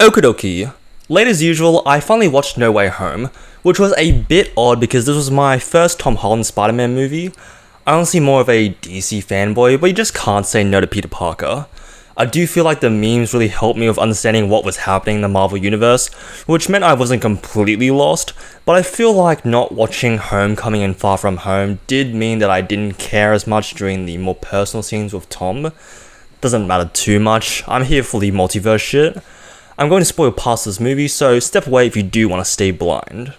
Okie late as usual, I finally watched No Way Home, which was a bit odd because this was my first Tom Holland Spider-Man movie. I'm honestly more of a DC fanboy, but you just can't say no to Peter Parker. I do feel like the memes really helped me with understanding what was happening in the Marvel Universe, which meant I wasn't completely lost, but I feel like not watching Homecoming and Far From Home did mean that I didn't care as much during the more personal scenes with Tom. Doesn't matter too much, I'm here for the multiverse shit. I'm going to spoil past this movie, so step away if you do want to stay blind.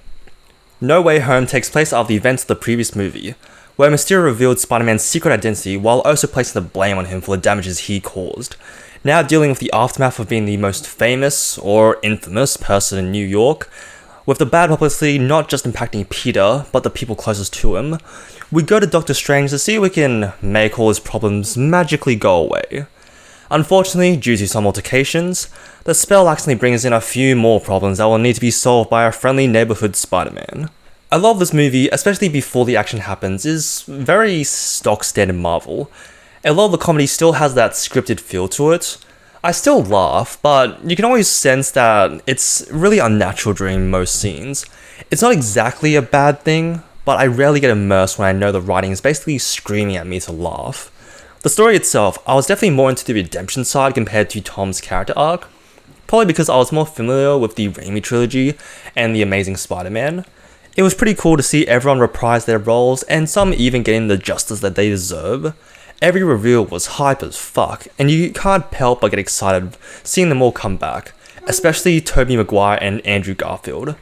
No Way Home takes place after the events of the previous movie, where Mysterio revealed Spider-Man's secret identity while also placing the blame on him for the damages he caused, now dealing with the aftermath of being the most famous, or infamous, person in New York. With the bad publicity not just impacting Peter, but the people closest to him, we go to Doctor Strange to see if we can make all his problems magically go away. Unfortunately, due to some altercations, the spell accidentally brings in a few more problems that will need to be solved by our friendly neighborhood Spider-Man. I love this movie, especially before the action happens, is very stock standard Marvel. A lot of the comedy still has that scripted feel to it. I still laugh, but you can always sense that it's really unnatural during most scenes. It's not exactly a bad thing, but I rarely get immersed when I know the writing is basically screaming at me to laugh. The story itself, I was definitely more into the redemption side compared to Tom's character arc, probably because I was more familiar with the Raimi trilogy and The Amazing Spider-Man. It was pretty cool to see everyone reprise their roles, and some even getting the justice that they deserve. Every reveal was hype as fuck, and you can't help but get excited seeing them all come back, especially Tobey Maguire and Andrew Garfield.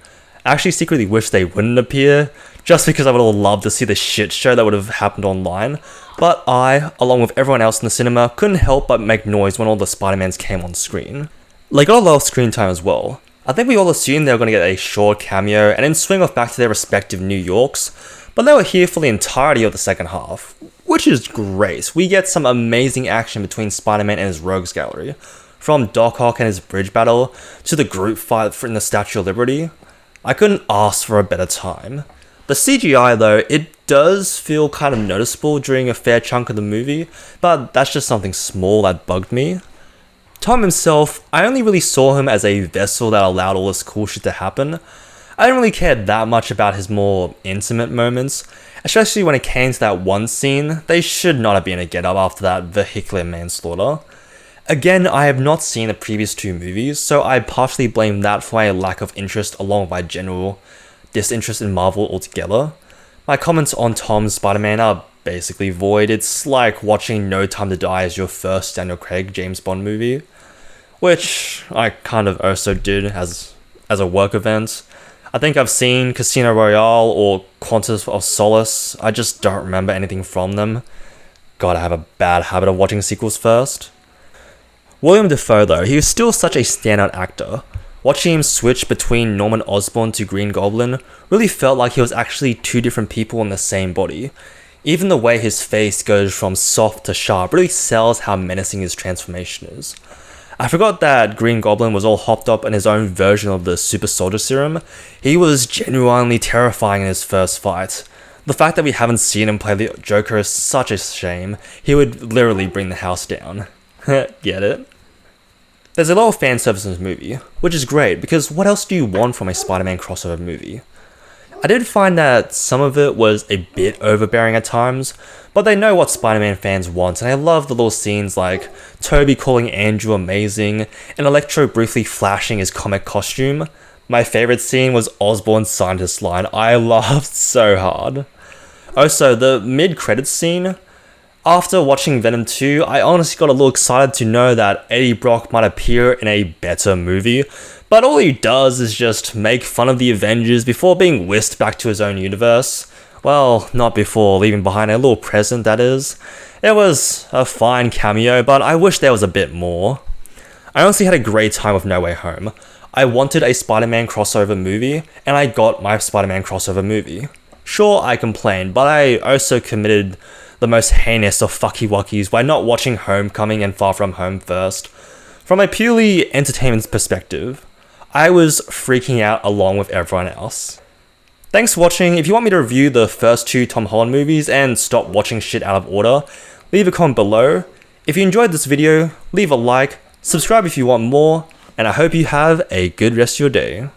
I actually secretly wish they wouldn't appear, just because I would have loved to see the shit show that would have happened online, but I, along with everyone else in the cinema, couldn't help but make noise when all the Spider-Mans came on screen. They got a lot of screen time as well. I think we all assumed they were going to get a short cameo and then swing off back to their respective New Yorks, but they were here for the entirety of the second half, which is great. We get some amazing action between Spider-Man and his Rogues Gallery, from Doc Ock and his bridge battle, to the group fight in the Statue of Liberty. I couldn't ask for a better time. The CGI though, it does feel kind of noticeable during a fair chunk of the movie, but that's just something small that bugged me. Tom himself, I only really saw him as a vessel that allowed all this cool shit to happen. I didn't really care that much about his more intimate moments, especially when it came to that one scene. They should not have been a get-up after that vehicular manslaughter. Again, I have not seen the previous two movies, so I partially blame that for my lack of interest along with my general disinterest in Marvel altogether. My comments on Tom's Spider-Man are basically void. It's like watching No Time to Die as your first Daniel Craig James Bond movie, which I kind of also did as a work event. I think I've seen Casino Royale or Quantum of Solace. I just don't remember anything from them. God, I have a bad habit of watching sequels first. William Dafoe though, he was still such a standout actor. Watching him switch between Norman Osborn to Green Goblin really felt like he was actually two different people in the same body. Even the way his face goes from soft to sharp really sells how menacing his transformation is. I forgot that Green Goblin was all hopped up in his own version of the Super Soldier Serum. He was genuinely terrifying in his first fight. The fact that we haven't seen him play the Joker is such a shame. He would literally bring the house down. Get it? There's a lot of fan service in this movie, which is great because what else do you want from a Spider-Man crossover movie? I did find that some of it was a bit overbearing at times, but they know what Spider-Man fans want, and I love the little scenes like Tobey calling Andrew amazing, and Electro briefly flashing his comic costume. My favourite scene was Osborn's scientist line. I laughed so hard. Also, the mid-credits scene. After watching Venom 2, I honestly got a little excited to know that Eddie Brock might appear in a better movie, but all he does is just make fun of the Avengers before being whisked back to his own universe. Well, not before leaving behind a little present, that is. It was a fine cameo, but I wish there was a bit more. I honestly had a great time with No Way Home. I wanted a Spider-Man crossover movie, and I got my Spider-Man crossover movie. Sure, I complained, but I also committed the most heinous of fucky-wuckies by not watching Homecoming and Far From Home first. From a purely entertainment perspective, I was freaking out along with everyone else. Thanks for watching. If you want me to review the first two Tom Holland movies and stop watching shit out of order, leave a comment below. If you enjoyed this video, leave a like, subscribe if you want more, and I hope you have a good rest of your day.